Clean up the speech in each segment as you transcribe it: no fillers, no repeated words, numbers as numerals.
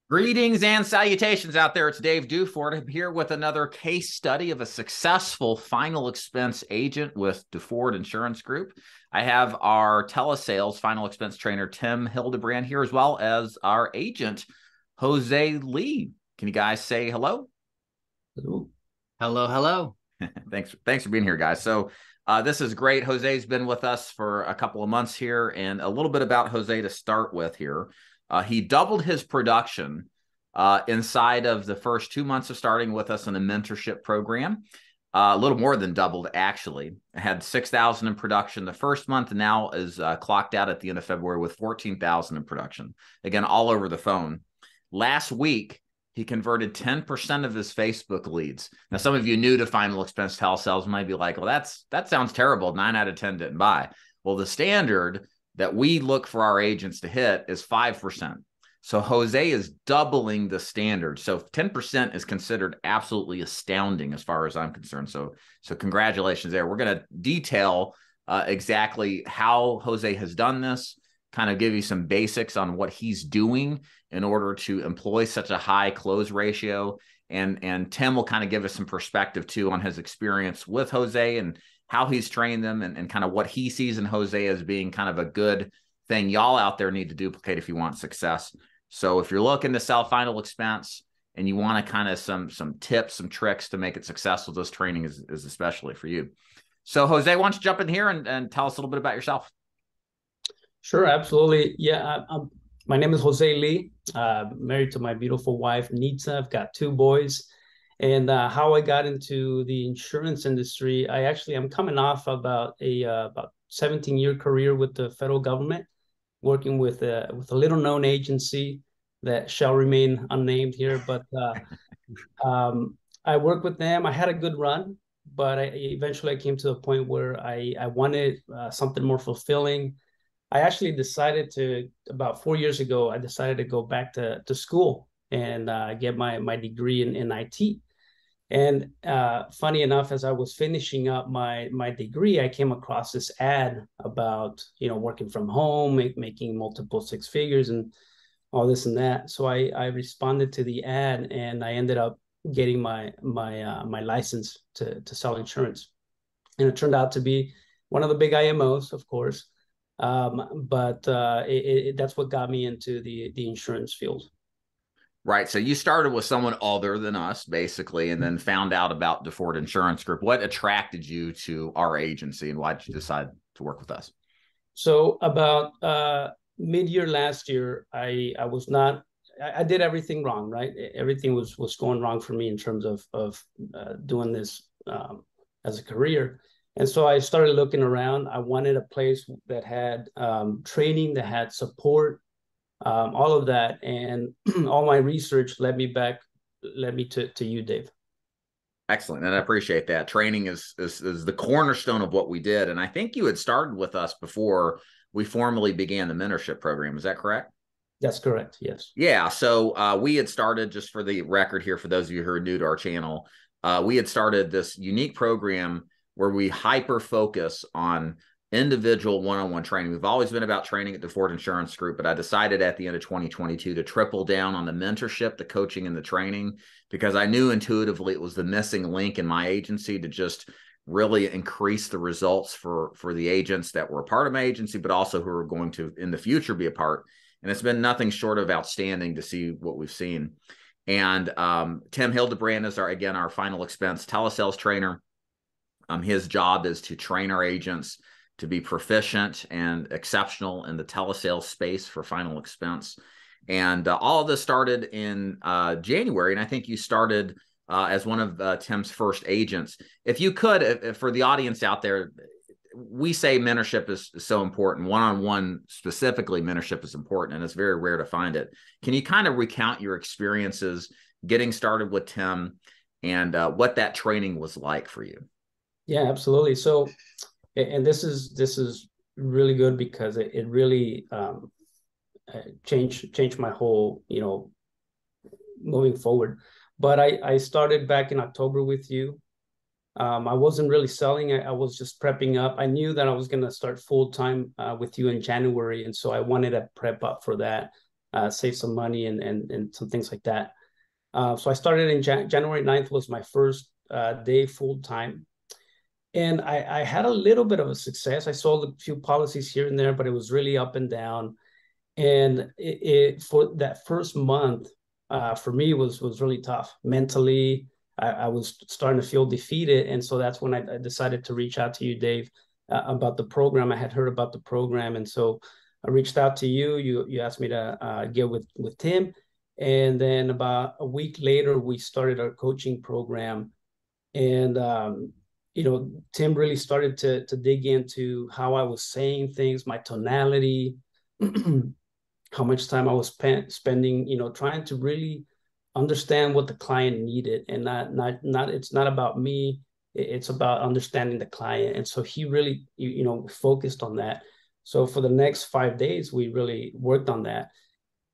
Greetings and salutations out there. It's Dave Duford. I'm here with another case study of a successful final expense agent with Duford Insurance Group. I have our telesales final expense trainer, Tim Hildebrand, here, as well as our agent, Jose Lee. Can you guys say hello? Hello. Hello. Thanks for being here, guys. So this is great. Jose's been with us for a couple of months here, and a little bit about Jose to start with here. He doubled his production inside of the first 2 months of starting with us in a mentorship program. A little more than doubled, actually. I had 6,000 in production the first month, and now is clocked out at the end of February with 14,000 in production. Again, all over the phone. Last week, he converted 10% of his Facebook leads. Now, some of you new to final expense telesales might be like, well, that sounds terrible. 9 out of 10 didn't buy. Well, the standard that we look for our agents to hit is 5%. So Jose is doubling the standard. So 10% is considered absolutely astounding as far as I'm concerned. So congratulations there. We're going to detail exactly how Jose has done this, kind of give you some basics on what he's doing in order to employ such a high close ratio. And Tim will kind of give us some perspective too on his experience with Jose and how he's trained them and kind of what he sees in Jose as being kind of a good thing y'all out there need to duplicate if you want success. So if you're looking to sell final expense and you want to kind of some tips, some tricks to make it successful, this training is especially for you. So Jose, why don't you jump in here and tell us a little bit about yourself? Sure, absolutely. Yeah, my name is Jose Lee, married to my beautiful wife, Nitsa. I've got 2 boys. And how I got into the insurance industry, I'm coming off about 17-year career with the federal government, working with a little known agency that shall remain unnamed here. But I worked with them. I had a good run, but eventually I came to a point where I wanted something more fulfilling. I actually decided about 4 years ago, I decided to go back to school and get my degree in IT. And funny enough, as I was finishing up my degree, I came across this ad about, working from home, making multiple 6 figures and all this and that. So I responded to the ad and I ended up getting my license to sell insurance. And it turned out to be one of the big IMOs, of course. But that's what got me into the insurance field. Right. So you started with someone other than us, basically, and then found out about Duford Insurance Group. What attracted you to our agency and why did you decide to work with us? So about mid-year last year, I did everything wrong, right? Everything was going wrong for me in terms of doing this as a career. And so I started looking around. I wanted a place that had training, that had support, all of that. And all my research led me to you, Dave. Excellent. And I appreciate that. Training is the cornerstone of what we did. And I think you had started with us before we formally began the mentorship program. Is that correct? That's correct. Yes. Yeah. So we had started, just for the record here, for those of you who are new to our channel, we had started this unique program where we hyper focus on individual one-on-one training. We've always been about training at Duford Insurance Group, but I decided at the end of 2022 to triple down on the mentorship, the coaching, and the training, because I knew intuitively it was the missing link in my agency to just really increase the results for the agents that were a part of my agency, but also who are going to in the future be a part. And it's been nothing short of outstanding to see what we've seen. And Tim Hildebrand is our final expense telesales trainer. His job is to train our agents to be proficient and exceptional in the telesales space for final expense. And all of this started in January. And I think you started as one of Tim's first agents. If you could, for the audience out there, we say mentorship is so important. One-on-one specifically, mentorship is important, and it's very rare to find it. Can you kind of recount your experiences getting started with Tim and what that training was like for you? Yeah, absolutely. So, and this is really good because it really changed my whole, moving forward. But I started back in October with you. I wasn't really selling. I was just prepping up. I knew that I was going to start full time with you in January. And so I wanted to prep up for that. save some money and some things like that. So I started in January 9th was my first day full time. And I had a little bit of a success. I sold a few policies here and there, but it was really up and down. And for that first month, for me was really tough mentally. I was starting to feel defeated, and so that's when I decided to reach out to you, Dave, about the program. I had heard about the program, and so I reached out to you. You asked me to get with Tim, and then about a week later, we started our coaching program, and Tim really started to dig into how I was saying things, my tonality. How much time I was spending, trying to really understand what the client needed, and not it's not about me. It's about understanding the client. And so he really, focused on that. So for the next 5 days, we really worked on that.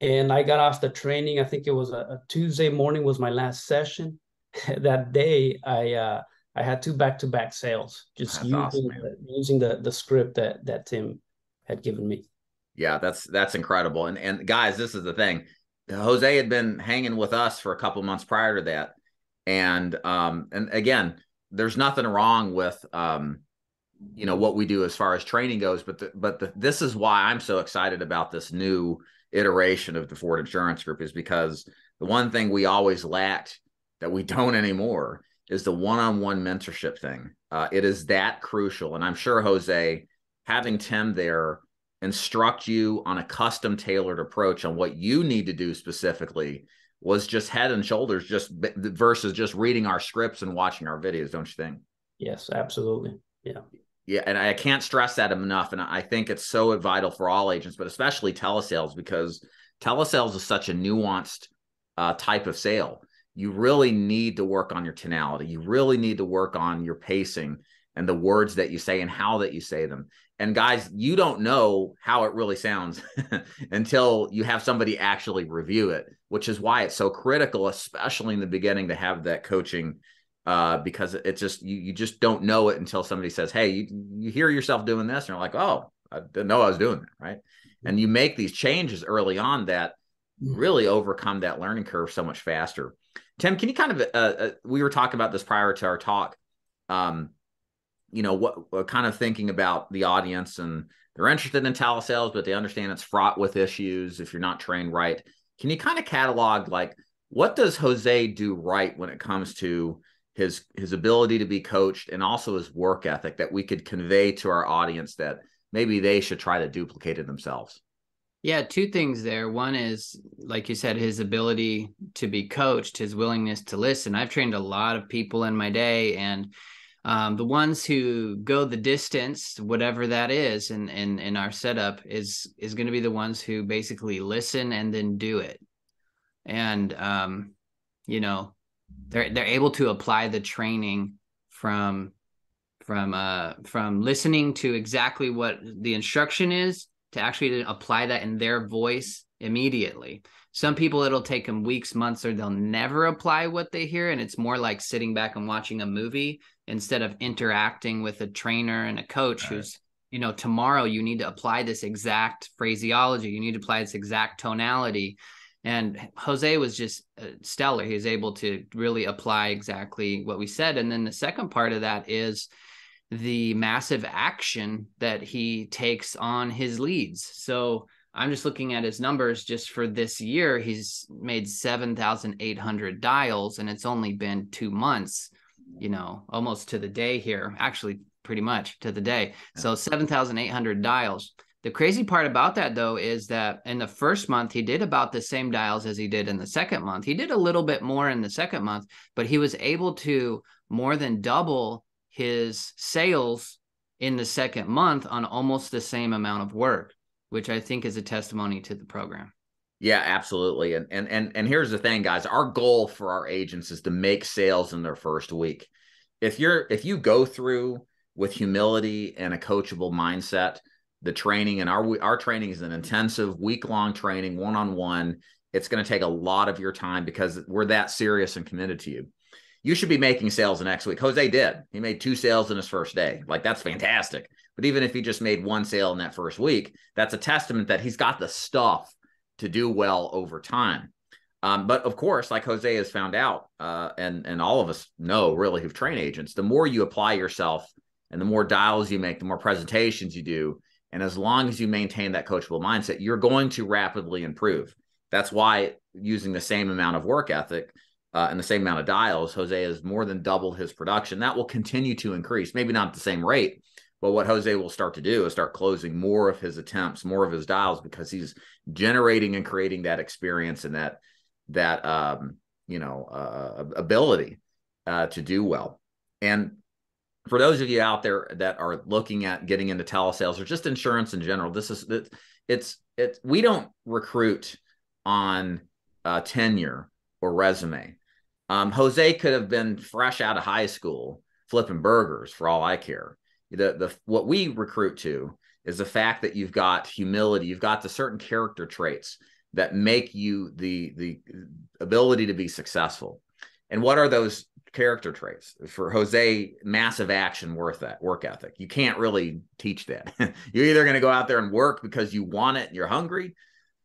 And I got off the training. I think it was a Tuesday morning was my last session. That day, I had two back-to-back sales, just That's awesome, man. using the script that Tim had given me. Yeah, that's incredible. And guys, this is the thing. Jose had been hanging with us for a couple of months prior to that. And again, there's nothing wrong with what we do as far as training goes, but this is why I'm so excited about this new iteration of the Ford Insurance Group, is because the one thing we always lacked that we don't anymore is the one-on-one mentorship thing. It is that crucial. And I'm sure, Jose, having Tim there instruct you on a custom tailored approach on what you need to do specifically was just head and shoulders just versus just reading our scripts and watching our videos, don't you think? Yes, absolutely. Yeah. Yeah. And I can't stress that enough. And I think it's so vital for all agents, but especially telesales, because telesales is such a nuanced type of sale. You really need to work on your tonality. You really need to work on your pacing and the words that you say and how that you say them. And guys, you don't know how it really sounds until you have somebody actually review it, which is why it's so critical, especially in the beginning, to have that coaching, because it's just, you just don't know it until somebody says, hey, you hear yourself doing this, and you're like, oh, I didn't know I was doing that, right? And you make these changes early on that really overcome that learning curve so much faster. Tim, can you kind of, we were talking about this prior to our talk, what kind of thinking about the audience, and they're interested in telesales, but they understand it's fraught with issues if you're not trained right. Can you kind of catalog, like, what does Jose do right when it comes to his ability to be coached and also his work ethic that we could convey to our audience that maybe they should try to duplicate it themselves? Yeah, two things there. One is, like you said, his ability to be coached, his willingness to listen. I've trained a lot of people in my day, and the ones who go the distance, whatever that is, in our setup is going to be the ones who basically listen and then do it. And, they're able to apply the training from listening to exactly what the instruction is to actually apply that in their voice immediately. Some people, it'll take them weeks, months, or they'll never apply what they hear. And it's more like sitting back and watching a movie instead of interacting with a trainer and a coach who's, tomorrow you need to apply this exact phraseology. You need to apply this exact tonality. And Jose was just stellar. He was able to really apply exactly what we said. And then the second part of that is the massive action that he takes on his leads. So I'm just looking at his numbers just for this year. He's made 7,800 dials, and it's only been 2 months, almost to the day here, actually pretty much to the day. So 7,800 dials. The crazy part about that, though, is that in the first month, he did about the same dials as he did in the second month. He did a little bit more in the second month, but he was able to more than double his sales in the second month on almost the same amount of work, which I think is a testimony to the program. Yeah, absolutely. And here's the thing, guys. Our goal for our agents is to make sales in their first week. If you go through with humility and a coachable mindset, the training, and our training is an intensive week-long training, one-on-one. It's going to take a lot of your time because we're that serious and committed to you. You should be making sales the next week. Jose did. He made 2 sales in his first day. Like, that's fantastic. But even if he just made 1 sale in that first week, that's a testament that he's got the stuff to do well over time. But of course, like Jose has found out, and all of us know really who've trained agents, the more you apply yourself and the more dials you make, the more presentations you do, and as long as you maintain that coachable mindset, you're going to rapidly improve. That's why using the same amount of work ethic and the same amount of dials, Jose has more than doubled his production. That will continue to increase, maybe not at the same rate, but what Jose will start to do is start closing more of his attempts, more of his dials, because he's generating and creating that experience and that ability to do well. And for those of you out there that are looking at getting into telesales or just insurance in general, we don't recruit on tenure or resume. Jose could have been fresh out of high school flipping burgers for all I care. What we recruit to is the fact that you've got humility, you've got the certain character traits that make you the ability to be successful. And what are those character traits? For Jose, massive action, work ethic. You can't really teach that. You're either going to go out there and work because you want it and you're hungry,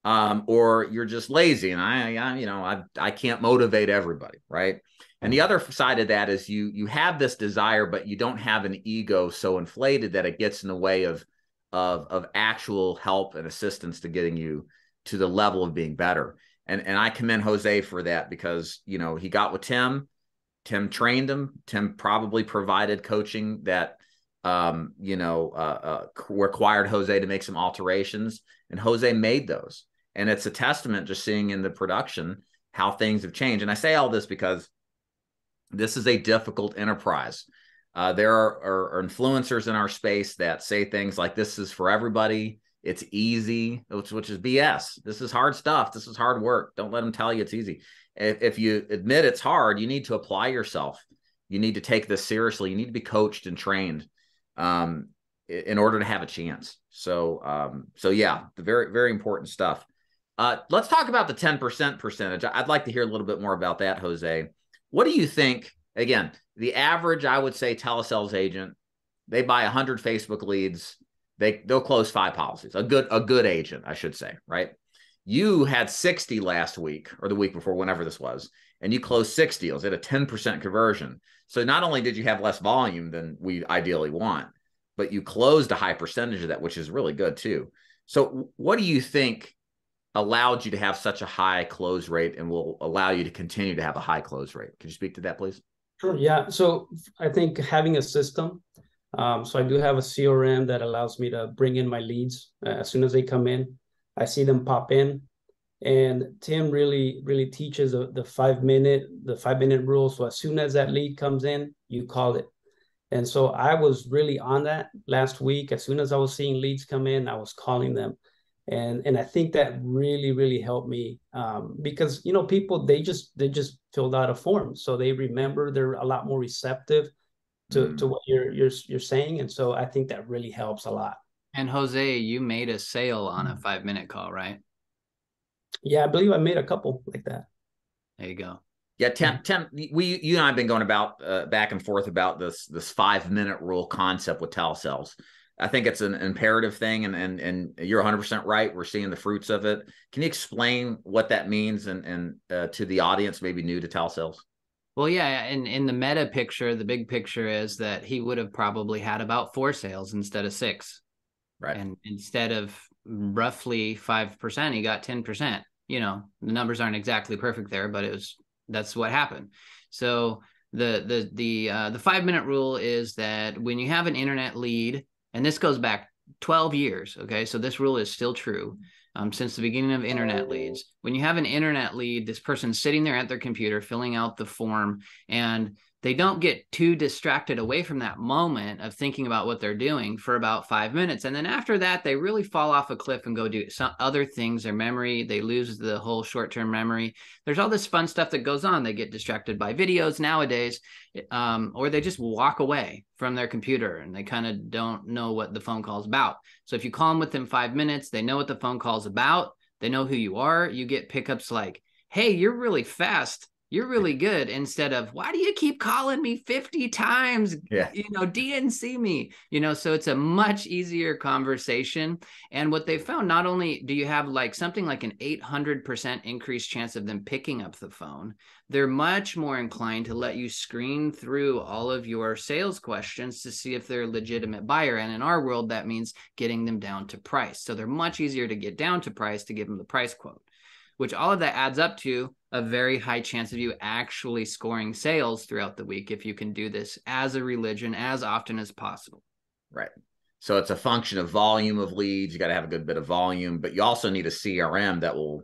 or you're just lazy. And I can't motivate everybody, right? And the other side of that is you have this desire, but you don't have an ego so inflated that it gets in the way of actual help and assistance to getting you to the level of being better. And I commend Jose for that, because, he got with Tim. Tim trained him. Tim probably provided coaching that, required Jose to make some alterations, and Jose made those. And it's a testament just seeing in the production how things have changed. And I say all this because this is a difficult enterprise. There are influencers in our space that say things like, this is for everybody. It's easy, which is BS. This is hard stuff. This is hard work. Don't let them tell you it's easy. If you admit it's hard, you need to apply yourself. You need to take this seriously. You need to be coached and trained in order to have a chance. So yeah, the very, very important stuff. Let's talk about the 10% percentage. I'd like to hear a little bit more about that, Jose. What do you think? Again, the average, I would say, telesales agent, they buy 100 Facebook leads. They'll close 5 policies. A good agent, I should say, right? You had 60 last week or the week before, whenever this was, and you closed 6 deals at a 10% conversion. So not only did you have less volume than we ideally want, but you closed a high percentage of that, which is really good too. So what do you think allowed you to have such a high close rate and will allow you to continue to have a high close rate? Could you speak to that, please? Sure. Yeah. So I think having a system. So I do have a CRM that allows me to bring in my leads as soon as they come in. I see them pop in, and Tim really teaches the 5 minute rule. So as soon as that lead comes in, you call it. And so I was really on that last week. As soon as I was seeing leads come in, I was calling them. And I think that really helped me because, people, they just filled out a form. So they remember, they're a lot more receptive to what you're saying. And so I think that really helps a lot. And Jose, you made a sale on a 5 minute call, right? Yeah, I believe I made a couple like that. There you go. Yeah, Tim, you and I have been going about back and forth about this 5 minute rule concept with telesales. I think it's an imperative thing, and you're 100% right. We're seeing the fruits of it. Can you explain what that means and to the audience, maybe new to telesales? Well, yeah, in the meta picture, the big picture is that he would have probably had about 4 sales instead of 6. Right. And instead of roughly 5%, he got 10%. The numbers aren't exactly perfect there, but that's what happened. So the 5 minute rule is that when you have an internet lead, and this goes back 12 years, okay? So this rule is still true since the beginning of internet leads. When you have an internet lead, this person's sitting there at their computer filling out the form, and they don't get too distracted away from that moment of thinking about what they're doing for about 5 minutes. And then after that, they really fall off a cliff and go do some other things. Their memory, they lose the whole short-term memory. There's all this fun stuff that goes on. They get distracted by videos nowadays, or they just walk away from their computer and they kind of don't know what the phone call is about. So if you call them within 5 minutes, they know what the phone call is about. They know who you are. You get pickups like, hey, you're really fast you're really good, instead of, why do you keep calling me 50 times? Yeah. DNC me, so it's a much easier conversation. And what they found, not only do you have like something like an 800% increased chance of them picking up the phone, they're much more inclined to let you screen through all of your sales questions to see if they're a legitimate buyer. And in our world, that means getting them down to price. So they're much easier to get down to price to give them the price quote, which all of that adds up to a very high chance of you actually scoring sales throughout the week if you can do this as a religion as often as possible. Right. So it's a function of volume of leads. You got to have a good bit of volume, but you also need a CRM that will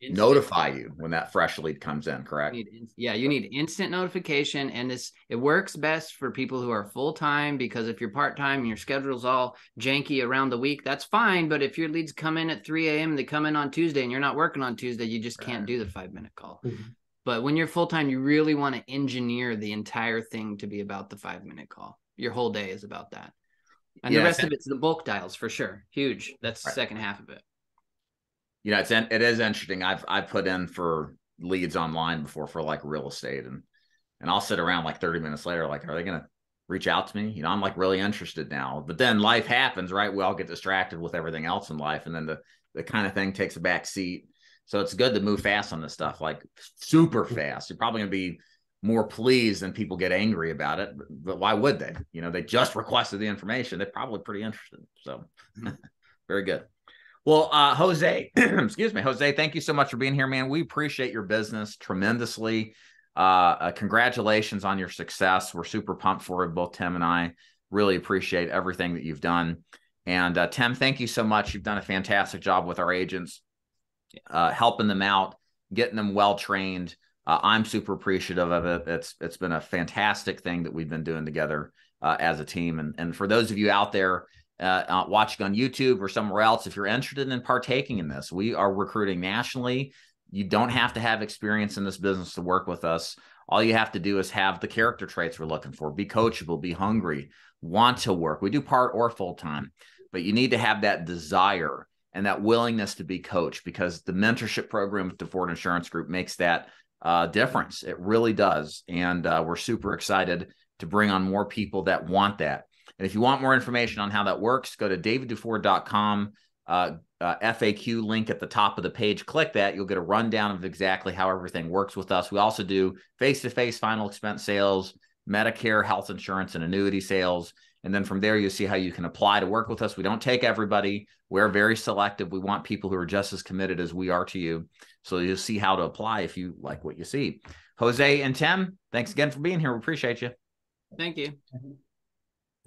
notify you when that fresh lead comes in, correct? You need instant notification. And it works best for people who are full-time, because if you're part-time and your schedule's all janky around the week, that's fine. But if your leads come in at 3 a.m., they come in on Tuesday and you're not working on Tuesday, you just can't do the 5-minute call. Mm-hmm. But when you're full-time, you really want to engineer the entire thing to be about the 5-minute call. Your whole day is about that. And the rest of it's the bulk dials for sure. Huge. That's the second half of it. It is interesting. I've put in for leads online before for like real estate, and I'll sit around like 30 minutes later, like, are they going to reach out to me? I'm like really interested now, but then life happens, right? We all get distracted with everything else in life. And then the kind of thing takes a back seat. So it's good to move fast on this stuff, like super fast. You're probably going to be more pleased than people get angry about it, but why would they? They just requested the information. They're probably pretty interested. So very good. Well, Jose, excuse me, Jose, thank you so much for being here, man. We appreciate your business tremendously. Congratulations on your success. We're super pumped for it. Both Tim and I really appreciate everything that you've done. And Tim, thank you so much. You've done a fantastic job with our agents, helping them out, getting them well-trained. I'm super appreciative of it. It's been a fantastic thing that we've been doing together as a team. And for those of you out there, watching on YouTube or somewhere else, if you're interested in partaking in this, we are recruiting nationally. You don't have to have experience in this business to work with us. All you have to do is have the character traits we're looking for. Be coachable, be hungry, want to work. We do part or full-time, but you need to have that desire and that willingness to be coached, because the mentorship program with the Ford Insurance Group makes that difference. It really does. And we're super excited to bring on more people that want that. And if you want more information on how that works, go to daviddufour.com, FAQ link at the top of the page. Click that. You'll get a rundown of exactly how everything works with us. We also do face-to-face final expense sales, Medicare, health insurance, and annuity sales. And then from there, you'll see how you can apply to work with us. We don't take everybody. We're very selective. We want people who are just as committed as we are to you. So you'll see how to apply if you like what you see. Jose and Tim, thanks again for being here. We appreciate you. Thank you.